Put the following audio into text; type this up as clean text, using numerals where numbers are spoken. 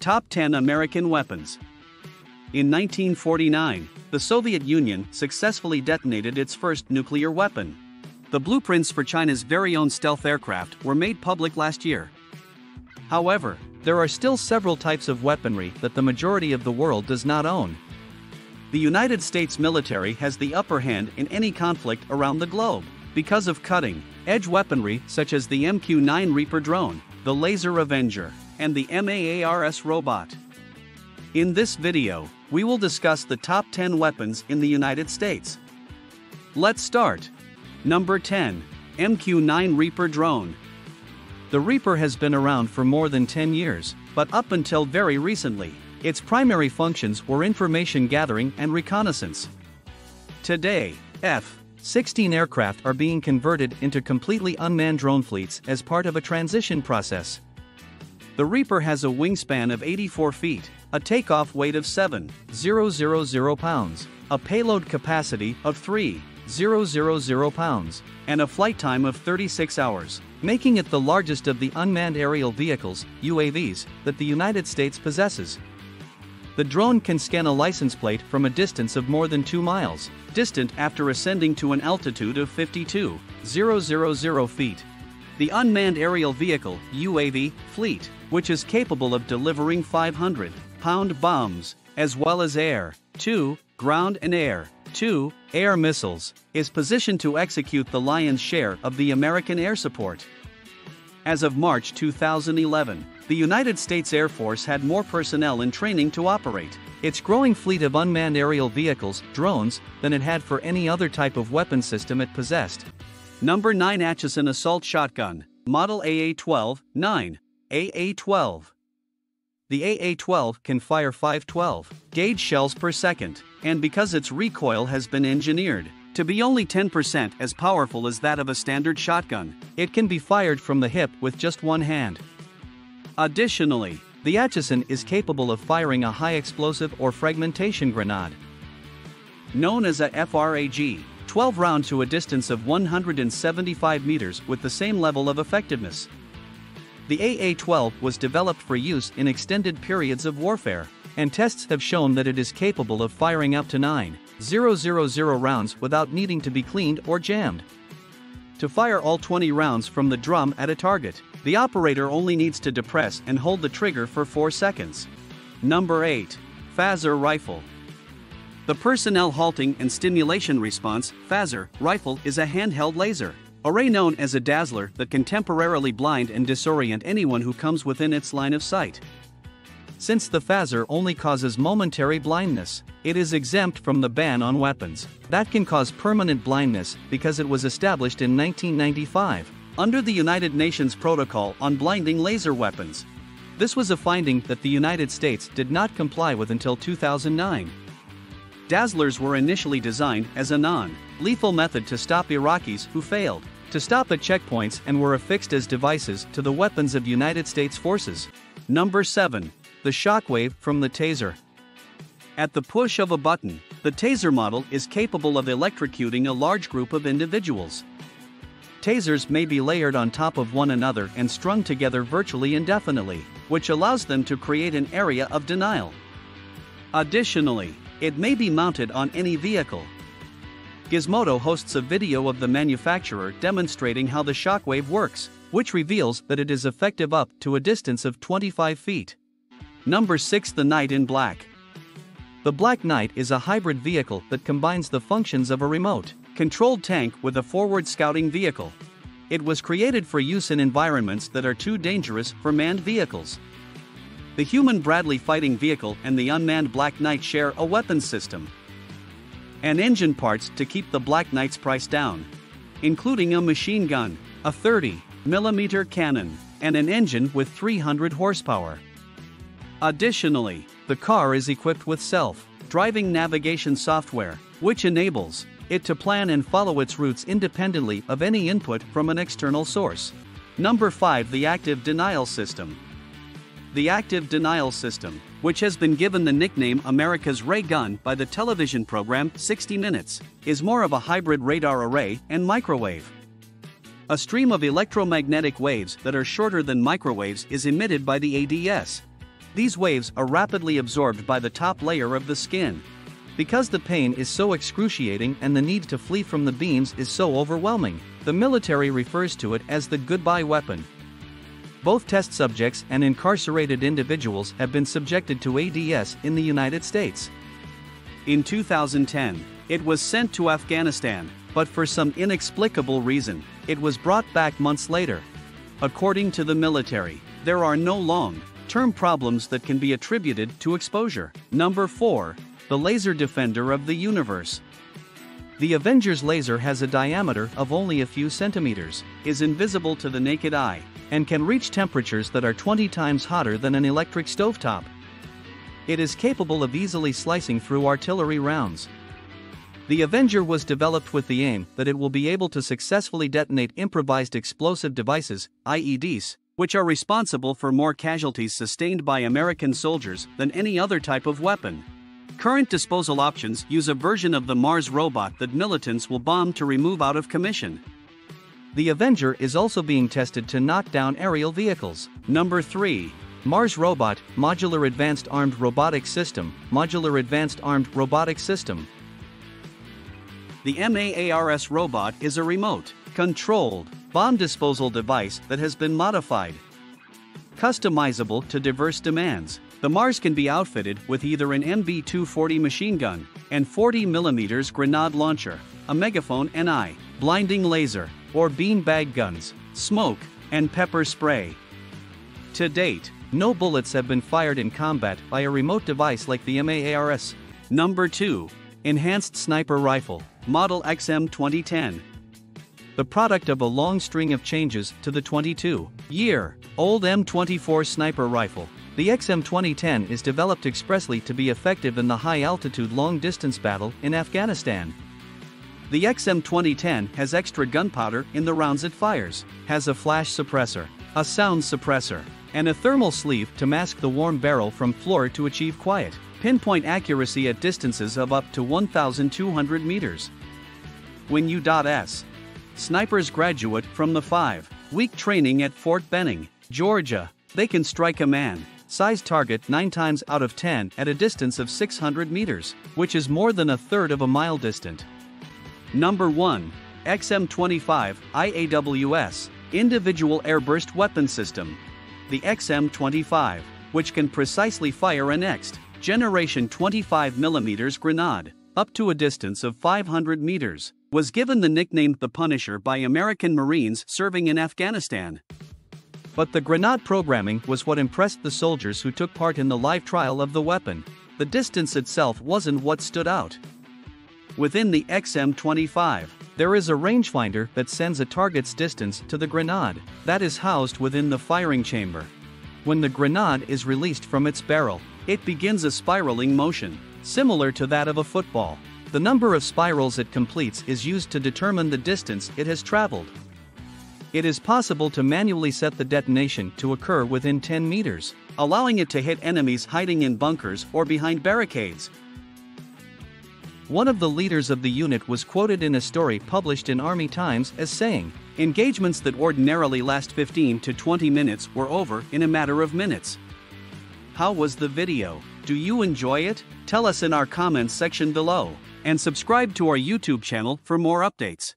Top 10 American Weapons. In 1949, the Soviet Union successfully detonated its first nuclear weapon. The blueprints for China's very own stealth aircraft were made public last year. However, there are still several types of weaponry that the majority of the world does not own. The United States military has the upper hand in any conflict around the globe because of cutting-edge weaponry such as the MQ-9 Reaper drone, the Laser Avenger, and the MAARS Robot. In this video, we will discuss the top 10 weapons in the United States. Let's start. Number 10. MQ-9 Reaper Drone. The Reaper has been around for more than 10 years, but up until very recently, its primary functions were information gathering and reconnaissance. Today, F-16 aircraft are being converted into completely unmanned drone fleets as part of a transition process. The Reaper has a wingspan of 84 feet, a takeoff weight of 7,000 pounds, a payload capacity of 3,000 pounds, and a flight time of 36 hours, making it the largest of the unmanned aerial vehicles, UAVs, that the United States possesses. The drone can scan a license plate from a distance of more than 2 miles, distant after ascending to an altitude of 52,000 feet. The Unmanned Aerial Vehicle (UAV) fleet, which is capable of delivering 500-pound bombs, as well as air, 2, ground and air, 2, air missiles, is positioned to execute the lion's share of the American air support. As of March 2011, the United States Air Force had more personnel in training to operate its growing fleet of unmanned aerial vehicles, drones, than it had for any other type of weapon system it possessed. Number 9. Atchisson Assault Shotgun, Model AA-12-9, AA-12. The AA-12 can fire 512-gauge shells per second, and because its recoil has been engineered to be only 10% as powerful as that of a standard shotgun, it can be fired from the hip with just one hand. Additionally, the Atchisson is capable of firing a high-explosive or fragmentation grenade. Known as a FRAG, 12 rounds to a distance of 175 meters with the same level of effectiveness. The AA-12 was developed for use in extended periods of warfare, and tests have shown that it is capable of firing up to 9,000 rounds without needing to be cleaned or jammed. To fire all 20 rounds from the drum at a target, the operator only needs to depress and hold the trigger for 4 seconds. Number 8. PHASR Rifle. The Personnel Halting and Stimulation Response (PHASR) rifle is a handheld laser array known as a dazzler that can temporarily blind and disorient anyone who comes within its line of sight. Since the PHASR only causes momentary blindness, it is exempt from the ban on weapons that can cause permanent blindness because it was established in 1995 under the United Nations Protocol on Blinding Laser Weapons. This was a finding that the United States did not comply with until 2009. Dazzlers were initially designed as a non-lethal method to stop Iraqis who failed to stop at checkpoints and were affixed as devices to the weapons of United States forces. Number 7. The Shockwave from the Taser. At the push of a button, the Taser model is capable of electrocuting a large group of individuals. Tasers may be layered on top of one another and strung together virtually indefinitely, which allows them to create an area of denial. Additionally, it may be mounted on any vehicle. Gizmodo hosts a video of the manufacturer demonstrating how the Shockwave works, which reveals that it is effective up to a distance of 25 feet. Number 6. The Knight in Black. The Black Knight is a hybrid vehicle that combines the functions of a remote-controlled tank with a forward scouting vehicle. It was created for use in environments that are too dangerous for manned vehicles. The human Bradley fighting vehicle and the unmanned Black Knight share a weapons system and engine parts to keep the Black Knight's price down, including a machine gun, a 30mm cannon, and an engine with 300 horsepower. Additionally, the car is equipped with self-driving navigation software, which enables it to plan and follow its routes independently of any input from an external source. Number 5. The Active Denial System. The Active Denial System, which has been given the nickname America's Ray Gun by the television program 60 Minutes, is more of a hybrid radar array and microwave. A stream of electromagnetic waves that are shorter than microwaves is emitted by the ADS. These waves are rapidly absorbed by the top layer of the skin. Because the pain is so excruciating and the need to flee from the beams is so overwhelming, the military refers to it as the goodbye weapon. Both test subjects and incarcerated individuals have been subjected to ADS in the United States. In 2010, it was sent to Afghanistan, but for some inexplicable reason, it was brought back months later. According to the military, there are no long-term problems that can be attributed to exposure. Number 4. The Laser Defender of the Universe. The Avenger's laser has a diameter of only a few centimeters, is invisible to the naked eye, and can reach temperatures that are 20 times hotter than an electric stovetop. It is capable of easily slicing through artillery rounds. The Avenger was developed with the aim that it will be able to successfully detonate improvised explosive devices, IEDs, which are responsible for more casualties sustained by American soldiers than any other type of weapon. Current disposal options use a version of the MAARS Robot that militants will bomb to remove out of commission. The Avenger is also being tested to knock down aerial vehicles. Number 3. MAARS Robot, Modular Advanced Armed Robotic System, Modular Advanced Armed Robotic System. The MAARS Robot is a remote-controlled bomb disposal device that has been modified. Customizable to diverse demands, the MAARS can be outfitted with either an MB240 machine gun and 40mm grenade launcher, a megaphone NI, blinding laser, or beanbag guns, smoke, and pepper spray. To date, no bullets have been fired in combat by a remote device like the MAARS. Number 2. Enhanced Sniper Rifle, Model XM 2010. The product of a long string of changes to the 22-year-old M24 sniper rifle, the XM 2010 is developed expressly to be effective in the high-altitude long-distance battle in Afghanistan. The XM 2010 has extra gunpowder in the rounds it fires, has a flash suppressor, a sound suppressor, and a thermal sleeve to mask the warm barrel from floor to achieve quiet, pinpoint accuracy at distances of up to 1,200 meters. When U.S. snipers graduate from the 5-week training at Fort Benning, Georgia, they can strike a man-sized target 9 times out of 10 at a distance of 600 meters, which is more than a third of a mile distant. Number 1. XM25 IAWS, Individual Airburst Weapon System. The XM25, which can precisely fire a next-generation 25mm grenade, up to a distance of 500 meters, was given the nickname the Punisher by American Marines serving in Afghanistan. But the grenade programming was what impressed the soldiers who took part in the live trial of the weapon. The distance itself wasn't what stood out. Within the XM25, there is a rangefinder that sends a target's distance to the grenade that is housed within the firing chamber. When the grenade is released from its barrel, it begins a spiraling motion, similar to that of a football. The number of spirals it completes is used to determine the distance it has traveled. It is possible to manually set the detonation to occur within 10 meters, allowing it to hit enemies hiding in bunkers or behind barricades. One of the leaders of the unit was quoted in a story published in Army Times as saying, "Engagements that ordinarily last 15 to 20 minutes were over in a matter of minutes." How was the video? Do you enjoy it? Tell us in our comments section below, and subscribe to our YouTube channel for more updates.